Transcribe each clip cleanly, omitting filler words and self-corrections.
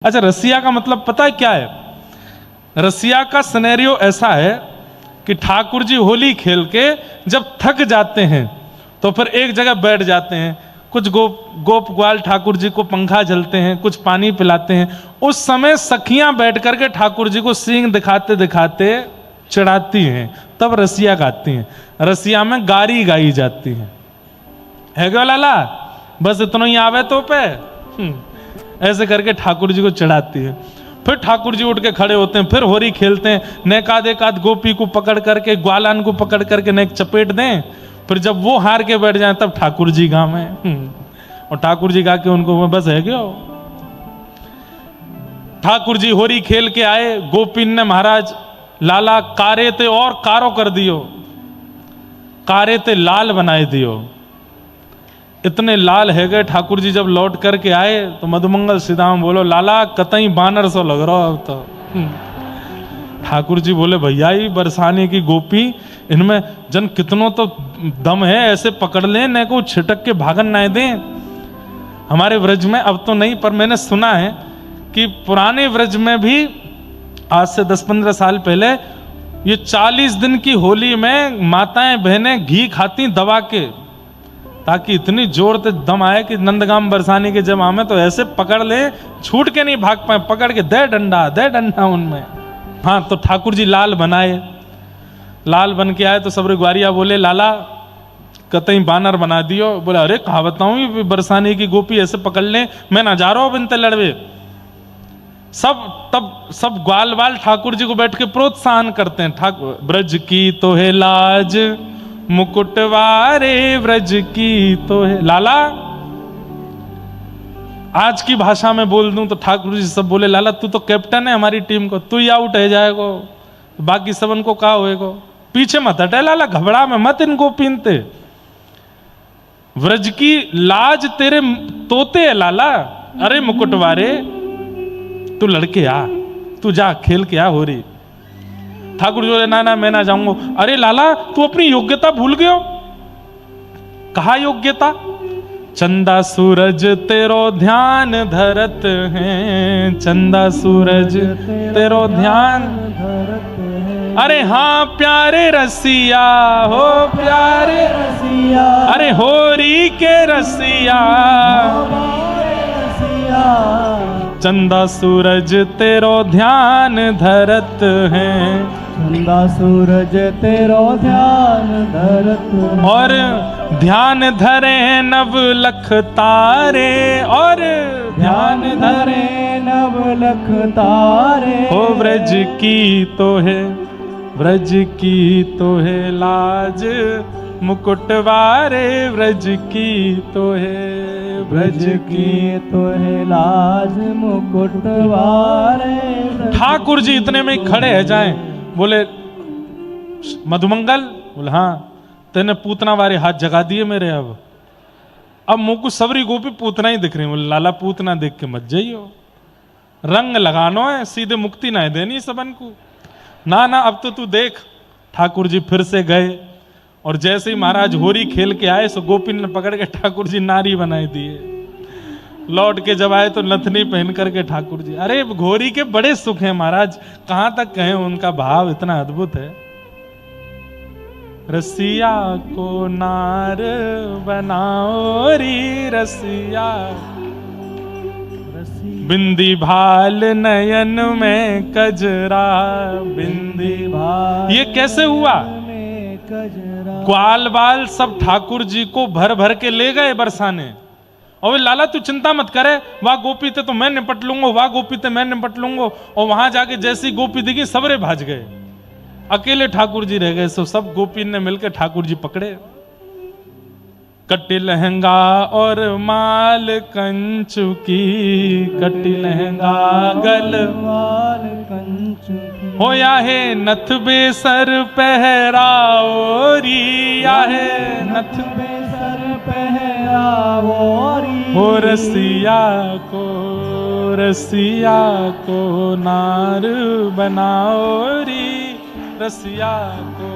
अच्छा, रसिया का मतलब पता है क्या है? रसिया का सिनेरियो ऐसा है कि ठाकुर जी होली खेल के जब थक जाते हैं तो फिर एक जगह बैठ जाते हैं। कुछ गोप ग्वाल ठाकुर जी को पंखा झलते हैं, कुछ पानी पिलाते हैं। उस समय सखियां बैठ करके ठाकुर जी को सींग दिखाते दिखाते चढ़ाती हैं, तब रसिया गाती हैं। रसिया में गारी गाई जाती है क्यों लाला? बस इतना ही आवे तो पे ऐसे करके ठाकुर जी को चढ़ाती है। फिर ठाकुर जी उठ के खड़े होते हैं, फिर होरी खेलते हैं। नेकाद एकाद गोपी को पकड़ करके, ग्वालान को पकड़ करके नेक चपेट दें। फिर जब वो हार के बैठ जाए तब ठाकुर जी गा में और ठाकुर जी गा के उनको बस है क्यों। ठाकुर जी होरी खेल के आए, गोपीन ने महाराज लाला कारे ते और कारो कर दियो, कारे ते लाल बनाए दियो। इतने लाल है गए ठाकुर जी। जब लौट करके आए तो मधुमंगल सीधाम बोलो, लाला कतई बानर सो लग रहा हो अब तो। ठाकुर जी बोले, भैया ये बरसाने की गोपी, इनमें जन कितनों तो दम है, ऐसे पकड़ लें न को छिटक के भागन ना दें। हमारे व्रज में अब तो नहीं, पर मैंने सुना है कि पुराने व्रज में भी आज से 10-15 साल पहले ये 40 दिन की होली में माताएं बहनें घी खाती दबा के, ताकि इतनी जोर से दम आए कि नंदगाम बरसाने के जब आमे तो ऐसे पकड़ ले, छूट के नहीं भाग पाए, पकड़ के दे डंडा उनमें। हाँ, तो ठाकुर जी लाल बनाए, लाल बन के आए तो सब ग्वारिया बोले, लाला कतई बानर बना दियो। बोले, अरे कहा बताऊं, बरसाने की गोपी ऐसे पकड़ ले, मैं ना जा रहा हूं बिनते लड़वे। सब ग्वाल वाल ठाकुर जी को बैठ के प्रोत्साहन करते हैं। ठाकुर ब्रज की तो है लाज, मुकुटवारे व्रज की तो है। लाला आज की भाषा में बोल दूं तो ठाकुर जी सब बोले, लाला तू तो कैप्टन है हमारी टीम को, तू ही आउट है जाएगो, बाकी सबन को कहा होएगो। पीछे मत हटे लाला, घबरा में मत इनको पीनते। व्रज की लाज तेरे तोते है लाला। अरे मुकुटवारे तू लड़के आ, तू जा खेल के आ हो रही। ठाकुर जी बोले, ना मैं ना जाऊंगा। अरे लाला तू अपनी योग्यता भूल गयो। कहा योग्यता? चंदा सूरज तेरो ध्यान धरत हैं, चंदा सूरज तेरो ध्यान धरत हैं। अरे हाँ प्यारे रसिया हो, प्यारे रसिया, अरे होरी के रसिया, चंदा सूरज तेरो ध्यान धरत हैं, चंदा सूरज तेरो ध्यान धरत। और ध्यान धरे नव लख तारे, और ध्यान धरे नव लख तारे। हो व्रज की तो है, व्रज की तो है लाज, मुकुटवारे व्रज की तो है, व्रज की तो है लाज, मुकुटवारे। ठाकुर जी इतने में खड़े है जाएं। बोले, मधुमंगल? बोले, हाँ तेने पूतना वारे हाथ जगा दिए मेरे। अब मुंह को सबरी गोपी पूतना ही दिख रही। बोले, लाला पूतना देख के मत जाइयो, रंग लगानो है, सीधे मुक्ति ना देनी सबन को। ना अब तो तू देख। ठाकुर जी फिर से गए और जैसे ही महाराज होरी खेल के आए सो गोपी ने पकड़ के ठाकुर जी नारी बनाए दिए। लौट के जब आए तो नथनी पहन करके ठाकुर जी, अरे घोरी के बड़े सुख हैं महाराज, कहां तक कहें, उनका भाव इतना अद्भुत है। रसिया को नार बनाओ री रसिया, बिंदी भाल नयन में कजरा, बिंदी भाल। ये कैसे हुआ? ग्वाल बाल सब ठाकुर जी को भर भर के ले गए बरसाने। और लाला तू चिंता मत करे, वाह गोपी थे तो मैं निपट लूंगा, वाह गोपी थे मैं निपट लूंगा। और वहां जाके जैसी गोपी दिखी सबरे भाज गए, अकेले ठाकुर जी रह गए। सो सब गोपी ने मिलकर ठाकुर जी पकड़े। कटी लहंगा और माल कंचु की, कटी लहंगा गल माल कंचु की। होया है नथ बेसर पहराओरी, या है नथ बेसर पहराओरी। हो रसिया को नार बनाओरी, रसिया को।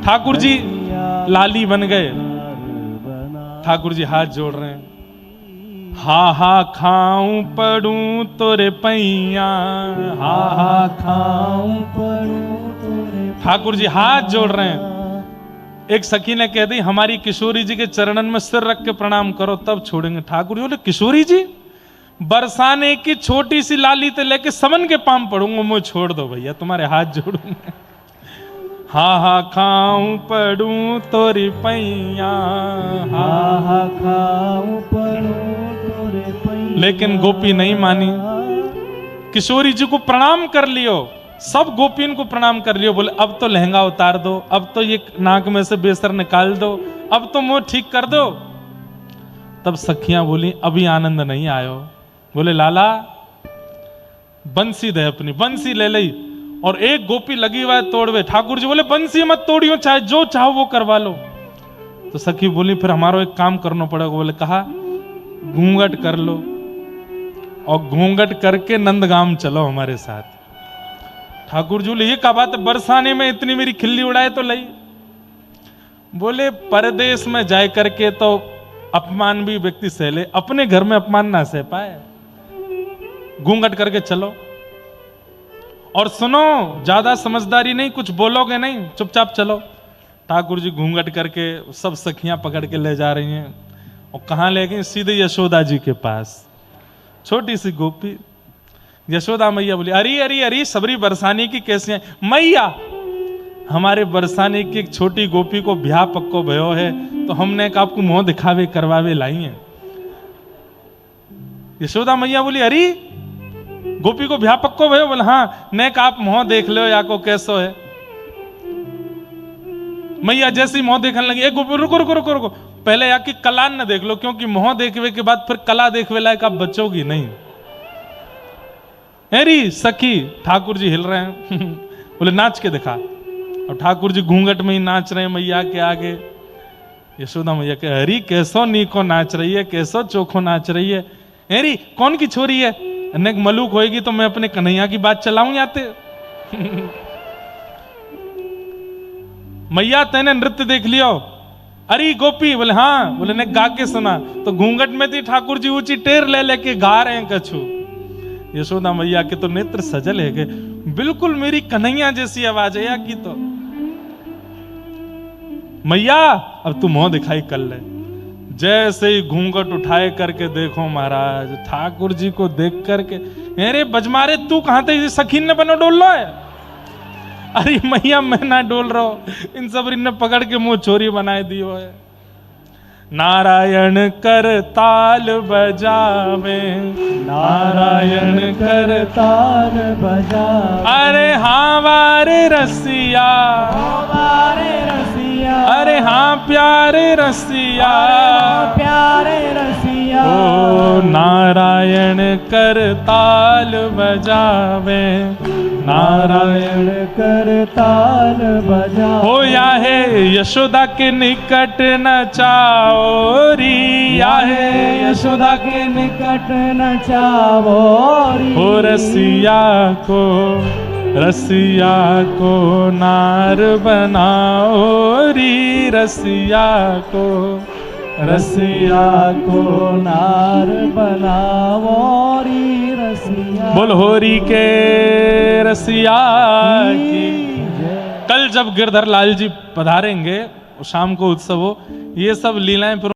ठाकुर जी लाली बन गए। ठाकुर जी हाथ जोड़ रहे हैं, हा हा खाऊं पड़ूं तोरे पैया, हा हा खाऊं पड़ूं तोरे। ठाकुर जी हाथ जोड़ रहे हैं। एक सखी ने कह दी हमारी किशोरी जी के चरणन में सिर रख के प्रणाम करो तब छोड़ेंगे। ठाकुर जी बोले किशोरी जी, बरसाने की छोटी सी लाली ते लेके समन के पाम पड़ूंगा, मुझे छोड़ दो भैया, तुम्हारे हाथ जोड़ूंगा। हा हा खाऊं पड़ूं तोरी पैया, हा हा खाऊं पड़ूं तोरे पैया। लेकिन गोपी नहीं मानी। किशोरी जी को प्रणाम कर लियो, सब गोपियों को प्रणाम कर लियो। बोले अब तो लहंगा उतार दो, अब तो ये नाक में से बेसर निकाल दो, अब तो मुंह ठीक कर दो। तब सखियां बोली अभी आनंद नहीं आयो। बोले लाला बंसी दे, अपनी बंसी ले ली और एक गोपी लगी हुआ है तोड़वे। ठाकुर जी बोले बंसी मत तोड़ियो, चाहे जो चाहो वो करवा लो। तो सखी बोली फिर हमारो एक काम करना पड़ेगा। बोले कहा घूंघट कर लो और घूंघट करके नंदगाम चलो हमारे साथ। ठाकुर जी बोले ये क्या बात है, बरसाने में इतनी मेरी खिल्ली उड़ाए तो लई। बोले परदेश में जाए करके तो अपमान भी व्यक्ति सह ले, अपने घर में अपमान ना सह पाए, घूंघट करके चलो। और सुनो ज्यादा समझदारी नहीं, कुछ बोलोगे नहीं, चुपचाप चलो। ठाकुर जी घूंघट करके सब सखियां पकड़ के ले जा रही हैं और कहां ले गई, सीधे यशोदा जी के पास। छोटी सी गोपी यशोदा मैया बोली अरे अरे अरे सबरी बरसाने की कैसे है मैया, हमारे बरसाने की एक छोटी गोपी को ब्याह पक्को भयो है तो हमने आपको मुंह दिखावे करवावे लाई है। यशोदा मैया बोली अरे गोपी को ब्याह पक्को भयो। बोले हाँ, नेक आप मुंह देख लो या को कैसो है। मैया जैसी मुंह देखने लगी, एक गोपी रुको रुको रुको रुको, पहले या की कलान न देख लो, क्योंकि मुंह देखवे के बाद फिर कला देखवे लायक आप बचोगी नहीं। अरे सखी, ठाकुर जी हिल रहे हैं बोले नाच के दिखा। और ठाकुर जी घूंघट में ही नाच रहे हैं मैया के आगे। यशोदा मैया के अरे कैसो नीको नाच रही है, कैसो चोखो नाच रही है। अरे कौन की छोरी है, अनेक मलूक होएगी तो मैं अपने कन्हैया की बात चलाऊं जाते। मैया तेने नृत्य देख लियो। अरे गोपी, बोले हाँ। बोले ने गा के सुना। तो घूंघट में थी ठाकुर जी ऊंची टेर ले लेके गा रहे हैं कछु। यशोदा मैया के तो नेत्र सजल है गए, बिल्कुल मेरी कन्हैया जैसी आवाज है या की। तो मैया अब तू मुंह दिखाई कर ले। जैसे ही घूंघट उठाए करके देखो महाराज, ठाकुर जी को देख करके अरे बजमारे तू कहां थे, सखीन ने बनो डोल लो है। अरे मैया मैं ना डोल रहा हूं, इन सब ने पकड़ के मुंह चोरी बनाए दियो है। नारायण कर ताल बजावे, नारायण कर ताल बजावे। अरे हाँ वारे रसिया, हमारे रसिया। अरे हाँ प्यारे रसिया, प्यारे रसिया। ओ नारायण कर ताल बजावे, नारायण कर ताल बजा। हो या है यशोदा के निकट नचाओरी, या है यशोदा के निकट नचावोरी। हो रसिया को नार बनाओरी, रसिया को नार बनावोरी। रसिया बोल होरी के रसिया की। कल जब गिरधर लाल जी पधारेंगे, शाम को उत्सव हो, ये सब लीलाएं